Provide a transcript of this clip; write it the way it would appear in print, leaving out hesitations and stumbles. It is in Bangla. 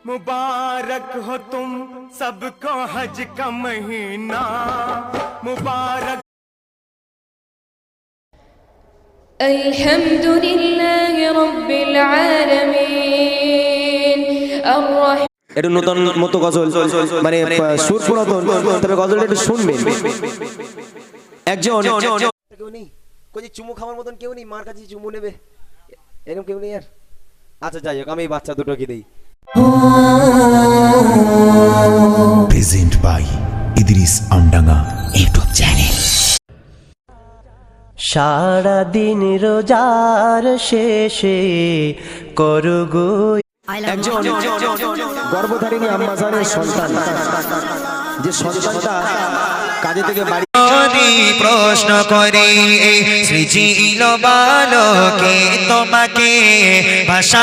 मुबारक हो तुम सबको हज का महीना मुबारक। अल्हम्दुलिल्लाहि रब्बिल आलामीन এটা নতুন মতো গজল, মানে সুর পুরাতন, তবে গজলটা একটু শুনবেন। একজন কেউ নেই, কই চুমু খাওয়ার মতন কেউ নেই, মার কাছে চুমু নেবে এরকম কেউ নেই আর। আচ্ছা যাই হোক, আমি এই বাচ্চা দুটোকে দেই। Present by Idris Amdanga YouTube channel. সারা দিন রোজার শেষে করগো একজন গর্ভধারিণী আম্মাজানের সন্তান, যে সন্তানটা কাজে থেকে বাড়ি প্রশ্ন করে সৃজিল বালকে তোমাকে ভাষা